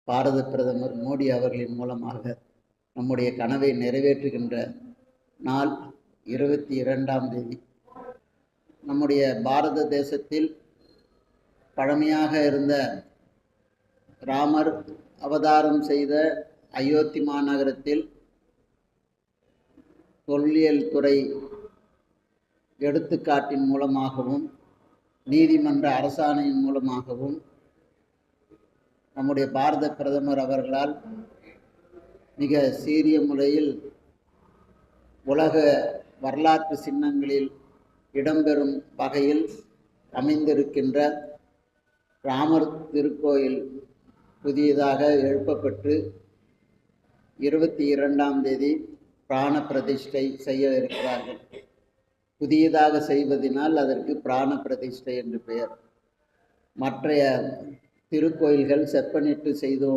பாரத பிரதமர் மோடி அவர்களின் மூலமாக நம்முடைய கனவை நிறைவேற்றுகின்ற நாள் 22ஆம் தேதி. நம்முடைய பாரத தேசத்தில் பழமையாக இருந்த ராமர் அவதாரம் செய்த அயோத்தி மாநகரத்தில் தொல்லியல் துறை எடுத்துக்காட்டின் மூலமாகவும் நீதிமன்ற அரசாணையின் மூலமாகவும் நம்முடைய பாரத பிரதமர் அவர்களால் மிக சீரிய முறையில் உலக வரலாற்று சின்னங்களில் இடம்பெறும் வகையில் அமைந்திருக்கின்ற ராமர் திருக்கோயில் புதியதாக எழுப்பப்பட்டு 22ஆம் தேதி பிராண பிரதிஷ்டை செய்ய இருக்கிறார்கள். புதியதாக செய்வதனால் அதற்கு பிராண பிரதிஷ்டை என்று பெயர். மற்றைய திருக்கோயில்கள் செப்பனிட்டு செய்தோம்